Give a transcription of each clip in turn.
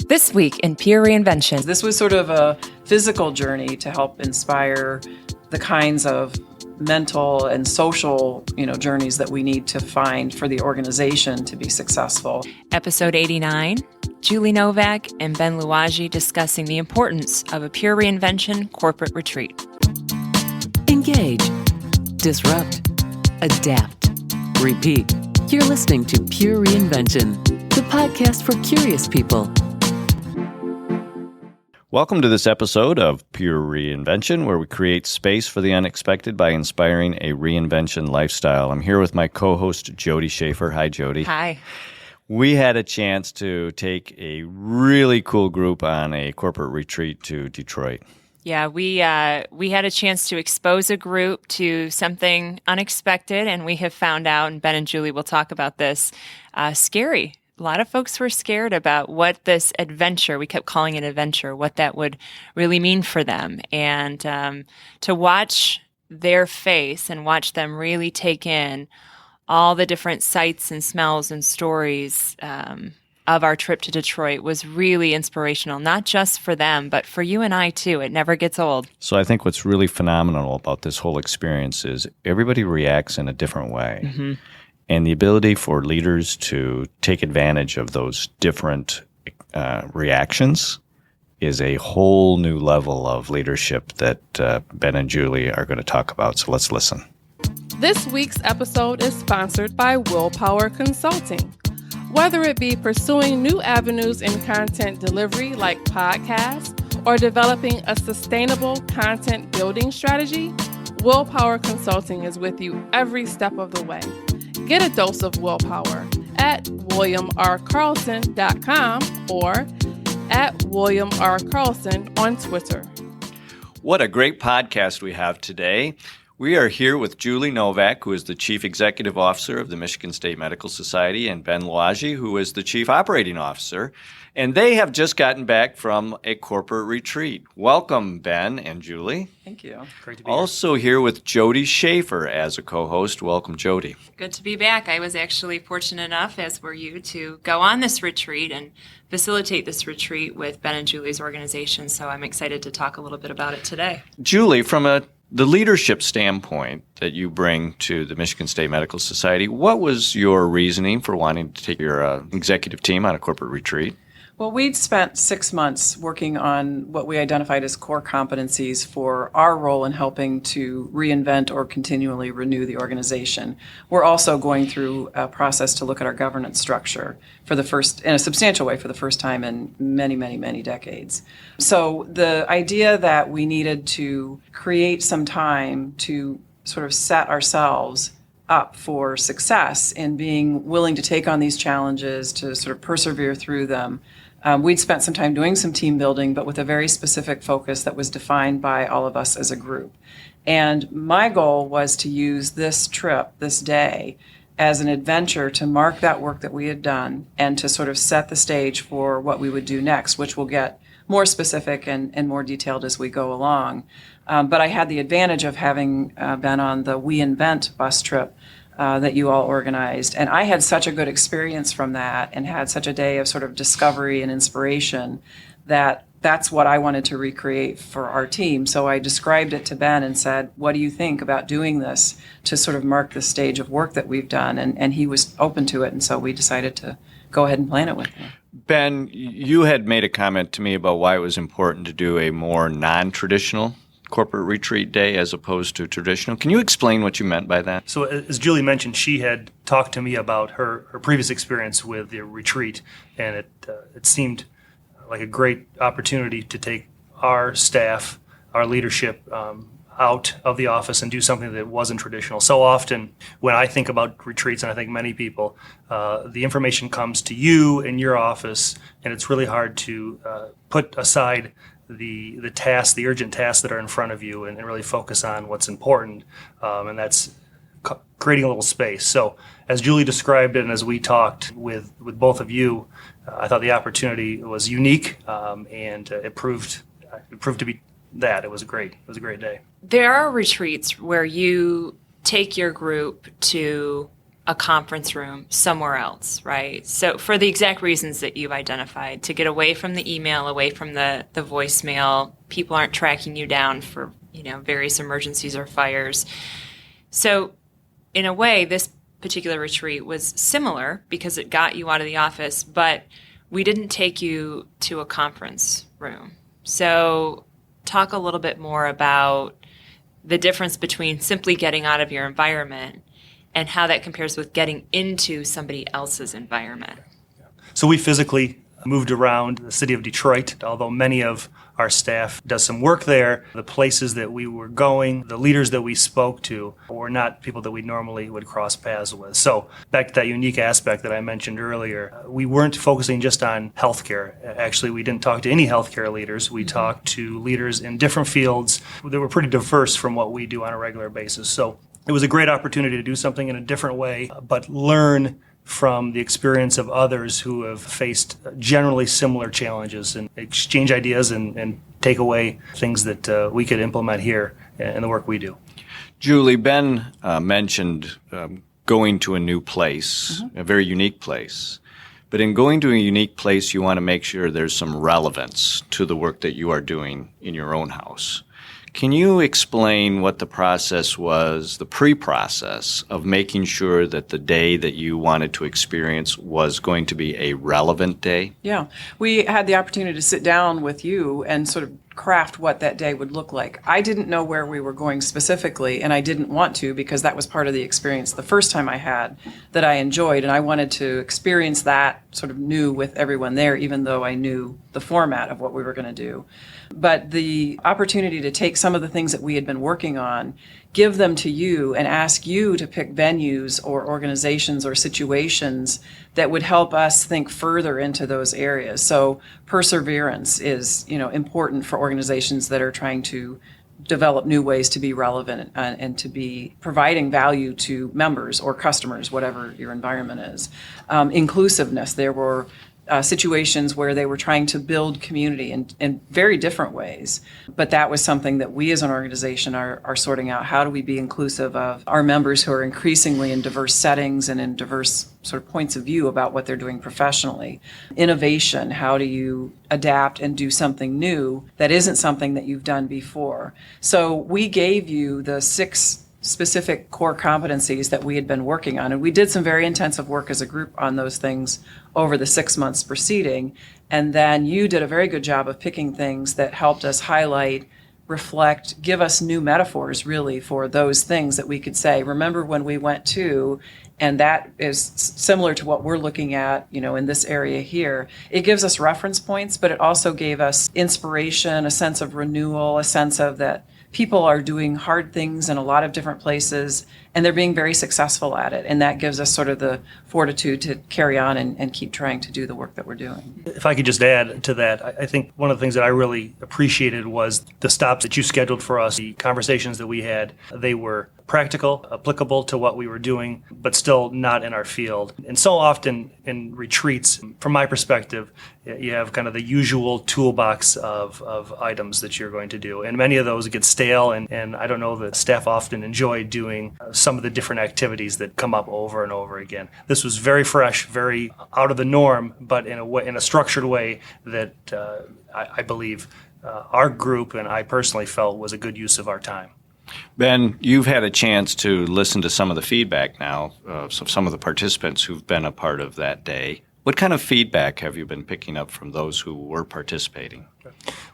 This week in Pure Reinvention. This was sort of a physical journey to help inspire the kinds of mental and social, journeys that we need to find for the organization to be successful. Episode 89, Julie Novak and Ben Louagie discussing the importance of a Pure Reinvention corporate retreat. Engage, disrupt, adapt, repeat. You're listening to Pure Reinvention, the podcast for curious people. Welcome to this episode of Pure Reinvention, where we create space for the unexpected by inspiring a reinvention lifestyle. I'm here with my co-host, Jodi Schaefer. Hi, Jodi. Hi. We had a chance to take a really cool group on a corporate retreat to Detroit. Yeah, we had a chance to expose a group to something unexpected, and we have found out, and Ben and Julie will talk about this, scary. A lot of folks were scared about what this adventure, we kept calling it adventure, what that would really mean for them. And to watch their face and watch them really take in all the different sights and smells and stories of our trip to Detroit was really inspirational, not just for them, but for you and I too. It never gets old. So I think what's really phenomenal about this whole experience is everybody reacts in a different way. Mm-hmm. And the ability for leaders to take advantage of those different reactions is a whole new level of leadership that Ben and Julie are going to talk about. So let's listen. This week's episode is sponsored by WillPower Consulting. Whether it be pursuing new avenues in content delivery like podcasts or developing a sustainable content building strategy, WillPower Consulting is with you every step of the way. Get a dose of willpower at WilliamRCarlson.com or at WilliamRCarlson on Twitter. What a great podcast we have today. We are here with Julie Novak, who is the Chief Executive Officer of the Michigan State Medical Society, and Ben Louagie, who is the Chief Operating Officer. And they have just gotten back from a corporate retreat. Welcome, Ben and Julie. Thank you. Great to be Also here with Jodi Schaefer as a co-host. Welcome, Jodi. Good to be back. I was actually fortunate enough, as were you, to go on this retreat and facilitate this retreat with Ben and Julie's organization. So I'm excited to talk a little bit about it today. Julie, from the leadership standpoint that you bring to the Michigan State Medical Society, what was your reasoning for wanting to take your executive team on a corporate retreat? Well, we'd spent 6 months working on what we identified as core competencies for our role in helping to reinvent or continually renew the organization. We're also going through a process to look at our governance structure in a substantial way for the first time in many, many, many decades. So the idea that we needed to create some time to sort of set ourselves up for success in being willing to take on these challenges, to sort of persevere through them. We'd spent some time doing some team building, but with a very specific focus that was defined by all of us as a group. And my goal was to use this trip, this day, as an adventure to mark that work that we had done and to sort of set the stage for what we would do next, which will get more specific and more detailed as we go along. But I had the advantage of having been on the We Invent bus trip that you all organized. And I had such a good experience from that and had such a day of sort of discovery and inspiration that that's what I wanted to recreate for our team. So I described it to Ben and said, what do you think about doing this to sort of mark the stage of work that we've done? And he was open to it. And so we decided to go ahead and plan it with him. Ben, you had made a comment to me about why it was important to do a more non-traditional corporate retreat day as opposed to traditional. Can you explain what you meant by that? So as Julie mentioned, she had talked to me about her previous experience with the retreat, and it seemed like a great opportunity to take our staff, our leadership out of the office and do something that wasn't traditional. So often when I think about retreats, and I think many people, the information comes to you in your office, and it's really hard to put aside the tasks, the urgent tasks that are in front of you, and really focus on what's important, and that's creating a little space. So as Julie described it, and as we talked with both of you, I thought the opportunity was unique, and it proved to be that. It was a great day. There are retreats where you take your group to a conference room somewhere else, right? So for the exact reasons that you've identified, to get away from the email, away from the voicemail, people aren't tracking you down for, various emergencies or fires. So in a way, this particular retreat was similar because it got you out of the office, but we didn't take you to a conference room. So talk a little bit more about the difference between simply getting out of your environment and how that compares with getting into somebody else's environment. So we physically moved around the city of Detroit, although many of our staff does some work there. The places that we were going, the leaders that we spoke to were not people that we normally would cross paths with. So back to that unique aspect that I mentioned earlier, we weren't focusing just on healthcare. Actually, we didn't talk to any healthcare leaders. We talked to leaders in different fields that were pretty diverse from what we do on a regular basis. So it was a great opportunity to do something in a different way, but learn from the experience of others who have faced generally similar challenges and exchange ideas and take away things that we could implement here in the work we do. Julie, Ben mentioned going to a new place, a very unique place. But in going to a unique place, you want to make sure there's some relevance to the work that you are doing in your own house. Can you explain what the process was, the pre-process of making sure that the day that you wanted to experience was going to be a relevant day? Yeah, we had the opportunity to sit down with you and sort of craft what that day would look like. I didn't know where we were going specifically, and I didn't want to because that was part of the experience the first time I had that I enjoyed, and I wanted to experience that sort of new with everyone there, even though I knew the format of what we were going to do. But the opportunity to take some of the things that we had been working on, give them to you, and ask you to pick venues or organizations or situations that would help us think further into those areas. So perseverance is, important for organizations that are trying to develop new ways to be relevant and to be providing value to members or customers, whatever your environment is. Inclusiveness, there were situations where they were trying to build community in very different ways. But that was something that we as an organization are sorting out. How do we be inclusive of our members who are increasingly in diverse settings and in diverse sort of points of view about what they're doing professionally? Innovation, how do you adapt and do something new that isn't something that you've done before? So we gave you the 6 specific core competencies that we had been working on. And we did some very intensive work as a group on those things over the 6 months preceding. And then you did a very good job of picking things that helped us highlight, reflect, give us new metaphors really for those things that we could say, remember when we went to, and that is similar to what we're looking at, in this area here. It gives us reference points, but it also gave us inspiration, a sense of renewal, a sense of that people are doing hard things in a lot of different places, and they're being very successful at it. And that gives us sort of the fortitude to carry on and keep trying to do the work that we're doing. If I could just add to that, I think one of the things that I really appreciated was the stops that you scheduled for us, the conversations that we had. They were practical, applicable to what we were doing, but still not in our field. And so often in retreats, from my perspective, you have kind of the usual toolbox of items that you're going to do. And many of those get stale, and I don't know that staff often enjoy doing some of the different activities that come up over and over again. This was very fresh, very out of the norm, but in a structured way that I believe our group and I personally felt was a good use of our time. Ben, you've had a chance to listen to some of the feedback now of some of the participants who've been a part of that day. What kind of feedback have you been picking up from those who were participating?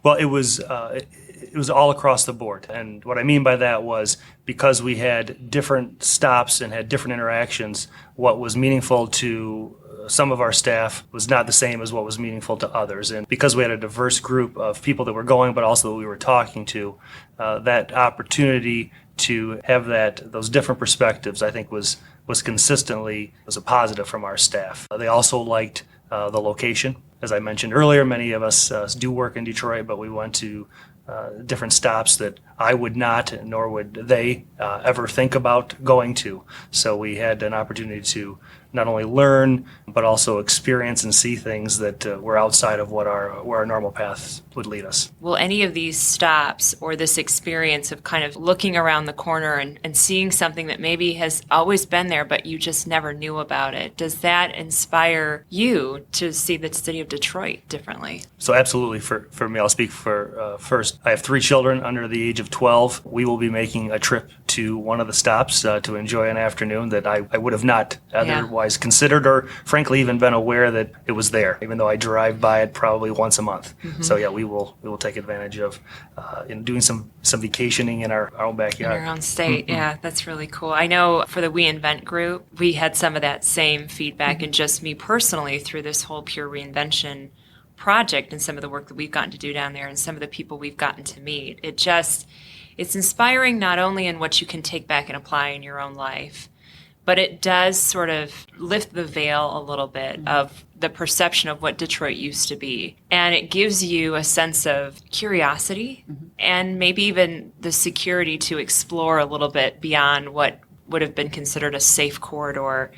Well, it was all across the board. And what I mean by that was because we had different stops and had different interactions, what was meaningful to some of our staff was not the same as what was meaningful to others. And because we had a diverse group of people that were going, but also that we were talking to, that opportunity to have those different perspectives, I think was consistently a positive from our staff. They also liked the location. As I mentioned earlier, many of us do work in Detroit, but we went to different stops that I would not, nor would they ever think about going to. So we had an opportunity to not only learn, but also experience and see things that were outside of where our normal paths would lead us. Will any of these stops or this experience of kind of looking around the corner and seeing something that maybe has always been there, but you just never knew about it, does that inspire you to see the city of Detroit differently? So absolutely, for me, I'll speak for first. I have 3 children under the age of 12. We will be making a trip to one of the stops to enjoy an afternoon that I would have not otherwise considered, or frankly even been aware that it was there, even though I drive by it probably once a month. So yeah, we will take advantage of in doing some vacationing in our own backyard. In our own state. Yeah, that's really cool. I know for the We Invent group, we had some of that same feedback, and just me personally through this whole Pure Reinvention project and some of the work that we've gotten to do down there and some of the people we've gotten to meet. It's inspiring not only in what you can take back and apply in your own life, but it does sort of lift the veil a little bit of the perception of what Detroit used to be. And it gives you a sense of curiosity and maybe even the security to explore a little bit beyond what would have been considered a safe corridor,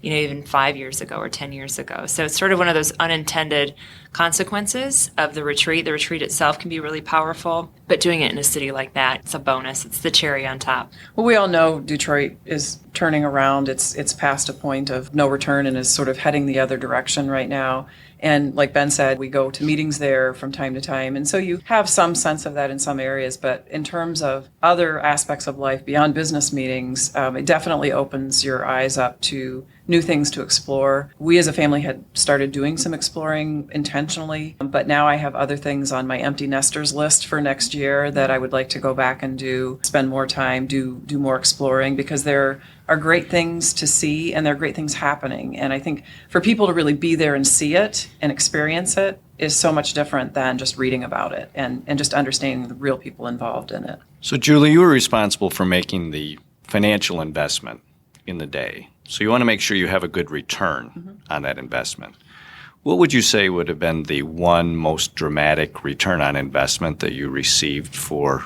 even 5 years ago or 10 years ago. So it's sort of one of those unintended consequences of the retreat. The retreat itself can be really powerful, but doing it in a city like that, it's a bonus. It's the cherry on top. Well, we all know Detroit is turning around. It's past a point of no return and is sort of heading the other direction right now. And like Ben said, we go to meetings there from time to time. And so you have some sense of that in some areas. But in terms of other aspects of life beyond business meetings, it definitely opens your eyes up to new things to explore. We as a family had started doing some exploring intentionally, but now I have other things on my empty nesters list for next year that I would like to go back and spend more time, do more exploring, because there are great things to see and there are great things happening. And I think for people to really be there and see it and experience it is so much different than just reading about it and just understanding the real people involved in it. So, Julie, you were responsible for making the financial investment in the day. So you want to make sure you have a good return on that investment. What would you say would have been the one most dramatic return on investment that you received for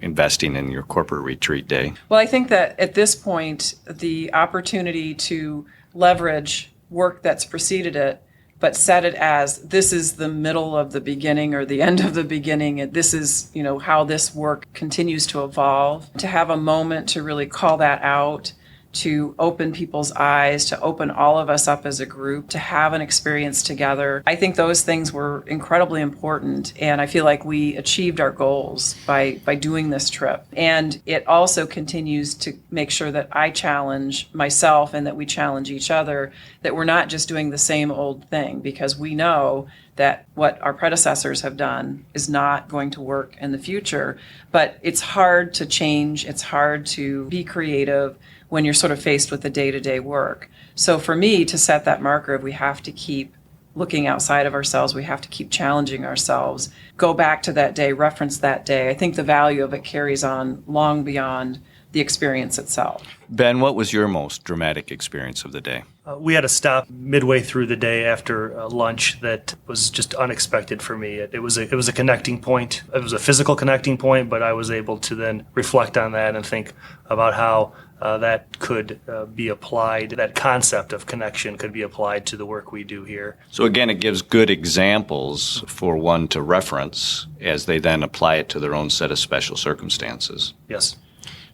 investing in your corporate retreat day? Well, I think that at this point, the opportunity to leverage work that's preceded it, but set it as this is the middle of the beginning or the end of the beginning, and this is, how this work continues to evolve, to have a moment to really call that out, to open people's eyes, to open all of us up as a group, to have an experience together. I think those things were incredibly important, and I feel like we achieved our goals by doing this trip. And it also continues to make sure that I challenge myself and that we challenge each other, that we're not just doing the same old thing, because we know that what our predecessors have done is not going to work in the future. But it's hard to change, it's hard to be creative when you're sort of faced with the day-to-day work. So for me, to set that marker of we have to keep looking outside of ourselves, we have to keep challenging ourselves, go back to that day, reference that day, I think the value of it carries on long beyond the experience itself. Ben, what was your most dramatic experience of the day? We had a stop midway through the day after lunch that was just unexpected for me. It was a connecting point. It was a physical connecting point, but I was able to then reflect on that and think about how that could be applied, that concept of connection could be applied to the work we do here. So again, it gives good examples for one to reference as they then apply it to their own set of special circumstances. Yes.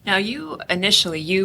Now, you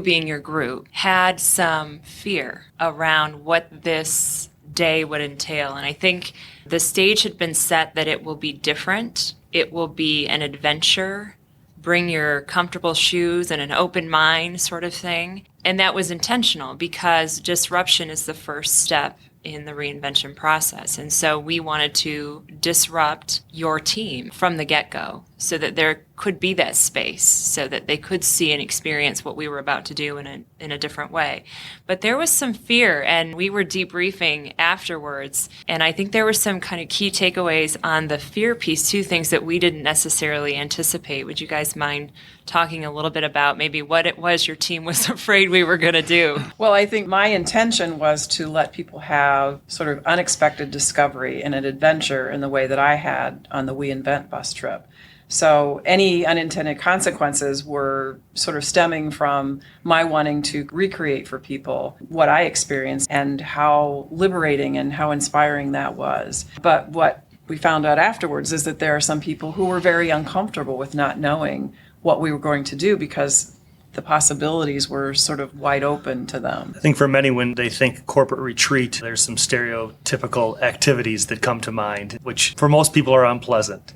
being your group, had some fear around what this day would entail. And I think the stage had been set that it will be different. It will be an adventure. Bring your comfortable shoes and an open mind sort of thing. And that was intentional because disruption is the first step in the reinvention process. And so we wanted to disrupt your team from the get-go so that there could be that space, so that they could see and experience what we were about to do in a different way. But there was some fear, and we were debriefing afterwards, and I think there were some kind of key takeaways on the fear piece too, things that we didn't necessarily anticipate. Would you guys mind talking a little bit about maybe what it was your team was afraid we were going to do? Well, I think my intention was to let people have sort of unexpected discovery and an adventure in the way that I had on the We Invent bus trip. So any unintended consequences were sort of stemming from my wanting to recreate for people what I experienced and how liberating and how inspiring that was. But what we found out afterwards is that there are some people who were very uncomfortable with not knowing what we were going to do because the possibilities were sort of wide open to them. I think for many, when they think corporate retreat, there's some stereotypical activities that come to mind, which for most people are unpleasant.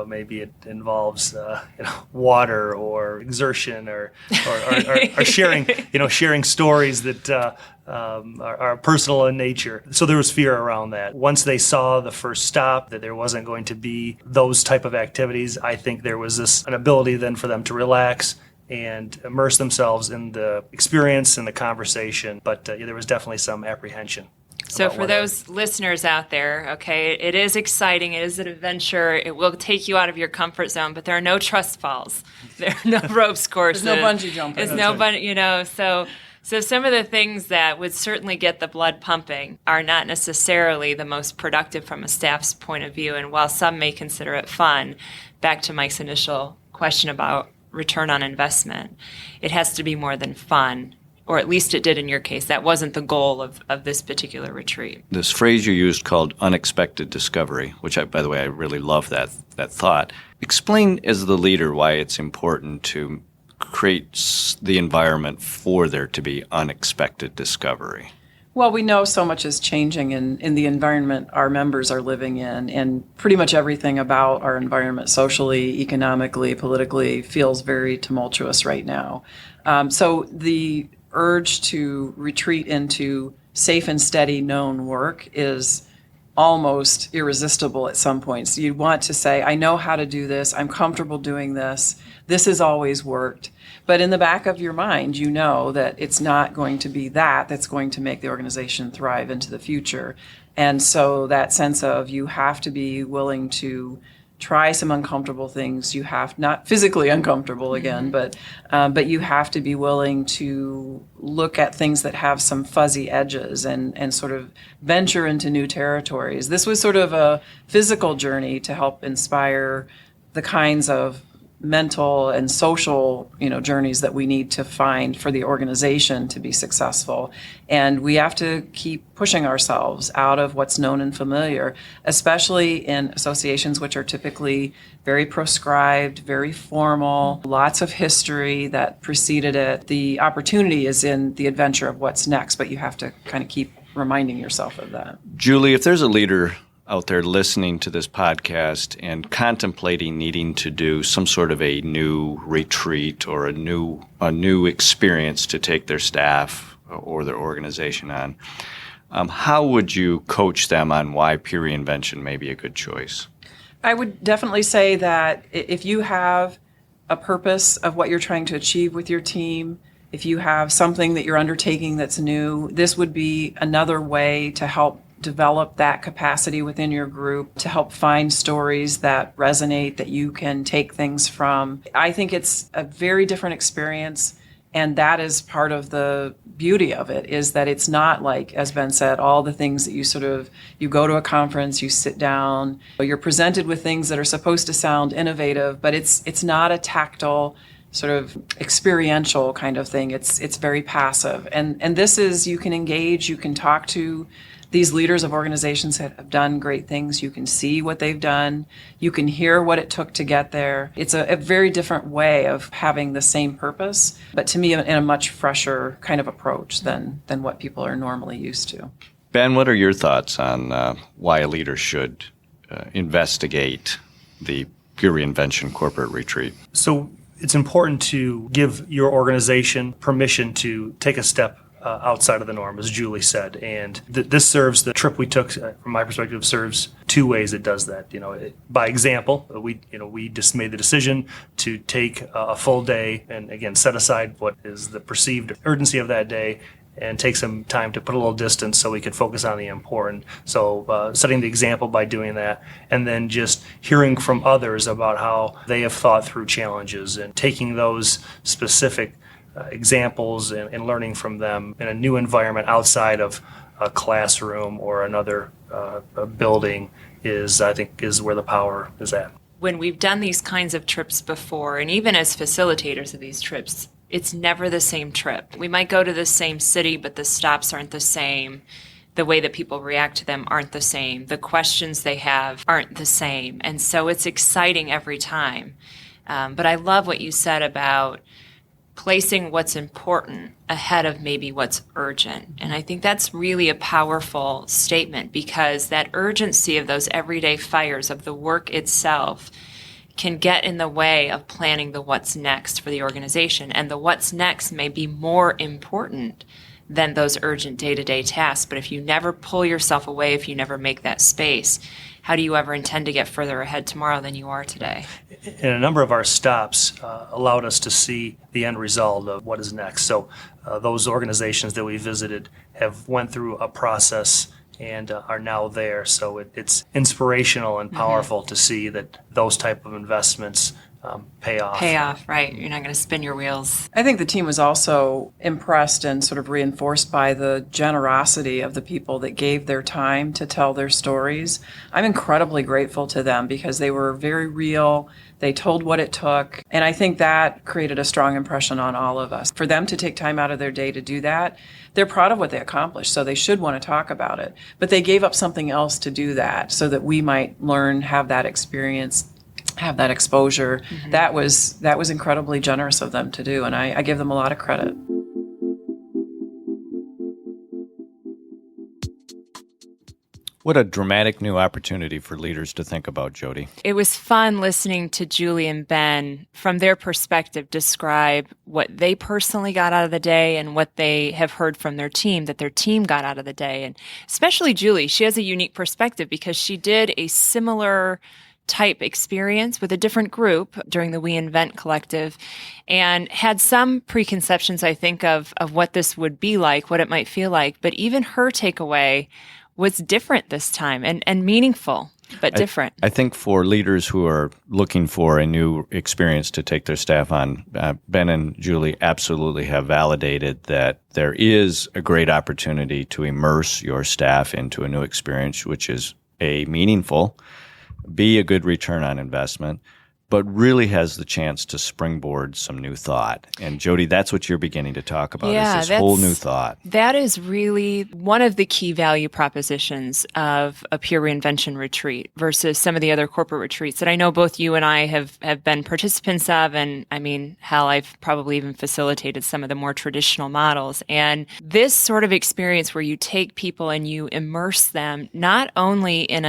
Maybe it involves water or exertion or sharing sharing stories that are personal in nature. So there was fear around that. Once they saw the first stop, that there wasn't going to be those type of activities, I think there was an ability then for them to relax and immerse themselves in the experience and the conversation. But there was definitely some apprehension. So for those listeners out there, okay, it is exciting. It is an adventure. It will take you out of your comfort zone, but there are no trust falls. There are no ropes courses. There's no bungee jumping. There's no bungee, So some of the things that would certainly get the blood pumping are not necessarily the most productive from a staff's point of view. And while some may consider it fun, back to Mike's initial question about return on investment, it has to be more than fun, or at least it did in your case. That wasn't the goal of this particular retreat. This phrase you used called unexpected discovery, which by the way, I really love that thought. Explain as the leader why it's important to create the environment for there to be unexpected discovery. Well, we know so much is changing in the environment our members are living in, and pretty much everything about our environment, socially, economically, politically, feels very tumultuous right now. So the urge to retreat into safe and steady known work is almost irresistible at some points. You want to say, I know how to do this, I'm comfortable doing this, this has always worked. But in the back of your mind, you know that it's not going to be that's going to make the organization thrive into the future. And so that sense of you have to be willing to try some uncomfortable things. You have, not physically uncomfortable again, but you have to be willing to look at things that have some fuzzy edges and sort of venture into new territories. This was sort of a physical journey to help inspire the kinds of mental and social, journeys that we need to find for the organization to be successful. And we have to keep pushing ourselves out of what's known and familiar, especially in associations which are typically very proscribed, very formal, lots of history that preceded it. The opportunity is in the adventure of what's next, but you have to kind of keep reminding yourself of that. Julie, if there's a leader out there listening to this podcast and contemplating needing to do some sort of a new retreat or a new experience to take their staff or their organization on, how would you coach them on why PureReinvention may be a good choice? I would definitely say that if you have a purpose of what you're trying to achieve with your team, if you have something that you're undertaking that's new, this would be another way to help develop that capacity within your group, to help find stories that resonate, that you can take things from. I think it's a very different experience, and that is part of the beauty of it, is that it's not like, as Ben said, all the things that you go to a conference, you sit down, you're presented with things that are supposed to sound innovative, but it's not a tactile, sort of experiential kind of thing. It's very passive. And this is, you can engage, you can talk to these leaders of organizations that have done great things. You can see what they've done. You can hear what it took to get there. It's a very different way of having the same purpose, but to me, in a much fresher kind of approach than what people are normally used to. Ben, what are your thoughts on why a leader should investigate the PureReinvention corporate retreat? So it's important to give your organization permission to take a step outside of the norm, as Julie said. And this serves, the trip we took, from my perspective, serves two ways it does that. By example, we just made the decision to take a full day and, again, set aside what is the perceived urgency of that day and take some time to put a little distance so we could focus on the important. So setting the example by doing that, and then just hearing from others about how they have thought through challenges and taking those specific examples and learning from them in a new environment outside of a classroom or another building I think is where the power is at. when we've done these kinds of trips before, and even as facilitators of these trips, it's never the same trip. We might go to the same city, but the stops aren't the same. The way that people react to them aren't the same. The questions they have aren't the same. And so it's exciting every time. But I love what you said about placing what's important ahead of maybe what's urgent. And I think that's really a powerful statement, because that urgency of those everyday fires of the work itself can get in the way of planning the what's next for the organization. And the what's next may be more important than those urgent day-to-day tasks. But if you never pull yourself away, if you never make that space, how do you ever intend to get further ahead tomorrow than you are today? And a number of our stops allowed us to see the end result of what is next. So those organizations that we visited have went through a process and are now there. So it's inspirational and powerful to see that those type of investments pay off. Pay off, right. You're not going to spin your wheels. I think the team was also impressed and sort of reinforced by the generosity of the people that gave their time to tell their stories. I'm incredibly grateful to them because they were very real. They told what it took. And I think that created a strong impression on all of us. For them to take time out of their day to do that, they're proud of what they accomplished, so they should want to talk about it. But they gave up something else to do that so that we might learn, have that experience, have that exposure. That was incredibly generous of them to do, and I give them a lot of credit. What a dramatic new opportunity for leaders to think about, Jodi. It was fun listening to Julie and Ben from their perspective describe what they personally got out of the day and what they have heard from their team that their team got out of the day. And especially Julie, she has a unique perspective because she did a similar type experience with a different group during the We Invent Collective and had some preconceptions, I think, of what this would be like, what it might feel like. But even her takeaway was different this time and meaningful, but different. I think for leaders who are looking for a new experience to take their staff on, Ben and Julie absolutely have validated that there is a great opportunity to immerse your staff into a new experience, which is A, meaningful, B, a good return on investment, but really has the chance to springboard some new thought. And Jodi, that's what you're beginning to talk about, is this whole new thought. That is really one of the key value propositions of a Pure Reinvention retreat versus some of the other corporate retreats that I know both you and I have been participants of. And I mean, hell, I've probably even facilitated some of the more traditional models. And this sort of experience where you take people and you immerse them not only in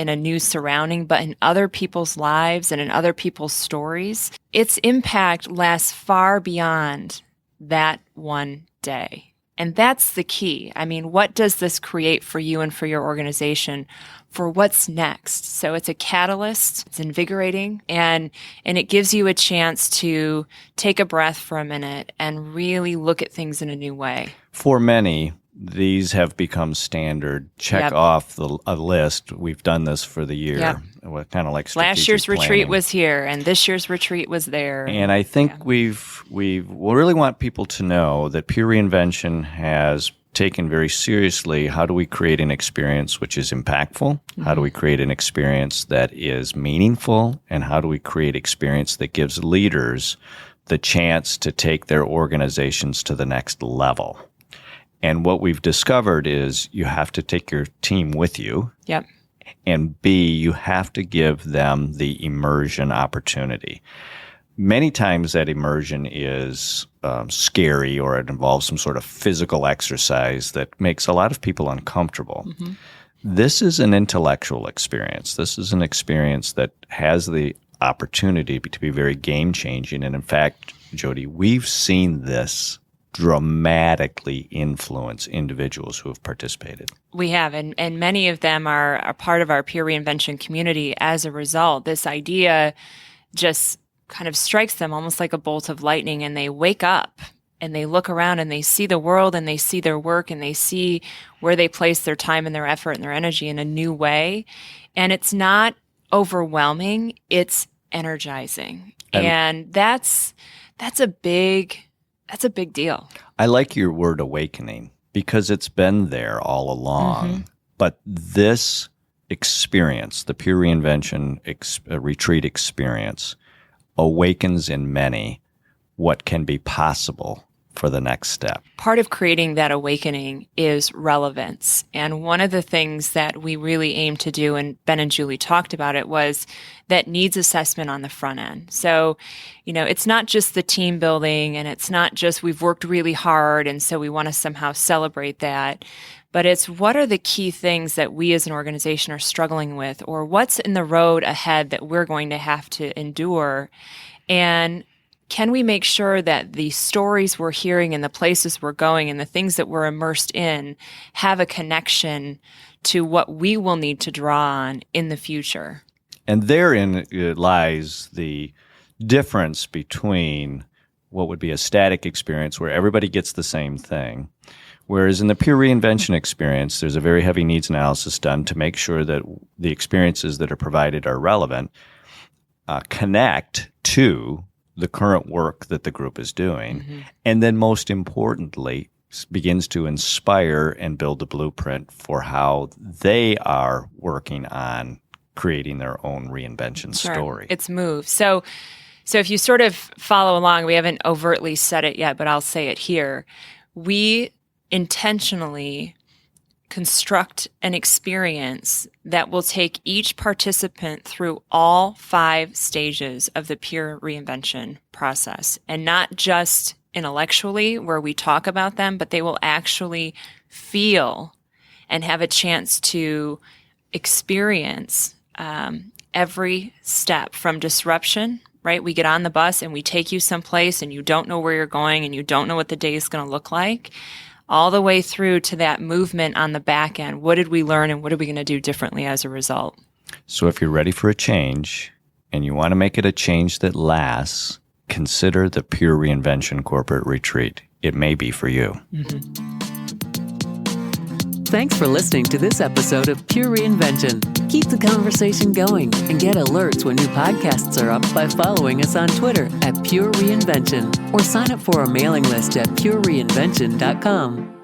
a new surrounding, but in other people's lives and in other people's stories, its impact lasts far beyond that one day. And that's the key. I mean, what does this create for you and for your organization for what's next? So it's a catalyst, it's invigorating, and it gives you a chance to take a breath for a minute and really look at things in a new way. For many, these have become standard. Check off a list. We've done this for the year. Kind of like strategic last year's planning. Retreat was here, and this year's retreat was there. And I think we really want people to know that Pure Reinvention has taken very seriously how do we create an experience which is impactful, how do we create an experience that is meaningful, and how do we create experience that gives leaders the chance to take their organizations to the next level. And what we've discovered is you have to take your team with you. Yep. And B, you have to give them the immersion opportunity. Many times that immersion is scary, or it involves some sort of physical exercise that makes a lot of people uncomfortable. This is an intellectual experience. This is an experience that has the opportunity to be very game-changing. And in fact, Jodi, we've seen this dramatically influence individuals who have participated. We have, and many of them are a part of our Pure Reinvention community as a result. This idea just kind of strikes them almost like a bolt of lightning, and they wake up and they look around and they see the world and they see their work and they see where they place their time and their effort and their energy in a new way. And it's not overwhelming, it's energizing. And that's a big deal. I like your word awakening because it's been there all along. But this experience, the Pure Reinvention retreat experience, awakens in many what can be possible for the next step. Part of creating that awakening is relevance. And one of the things that we really aim to do, and Ben and Julie talked about it, was that needs assessment on the front end. So, it's not just the team building, and it's not just we've worked really hard and so we want to somehow celebrate that. But it's what are the key things that we as an organization are struggling with, or what's in the road ahead that we're going to have to endure. And can we make sure that the stories we're hearing and the places we're going and the things that we're immersed in have a connection to what we will need to draw on in the future? And therein lies the difference between what would be a static experience where everybody gets the same thing, whereas in the Pure Reinvention experience, there's a very heavy needs analysis done to make sure that the experiences that are provided are relevant, connect to the current work that the group is doing, and then most importantly, begins to inspire and build the blueprint for how they are working on creating their own reinvention story. It's move. So if you sort of follow along, we haven't overtly said it yet, but I'll say it here. We intentionally construct an experience that will take each participant through all 5 stages of the Pure Reinvention process, and not just intellectually where we talk about them, but they will actually feel and have a chance to experience every step from disruption, right? We get on the bus and we take you someplace and you don't know where you're going and you don't know what the day is going to look like, all the way through to that movement on the back end. What did we learn and what are we going to do differently as a result? So if you're ready for a change and you want to make it a change that lasts, consider the Pure Reinvention Corporate Retreat. It may be for you. Thanks for listening to this episode of Pure Reinvention. Keep the conversation going and get alerts when new podcasts are up by following us on Twitter at Pure Reinvention or sign up for our mailing list at purereinvention.com.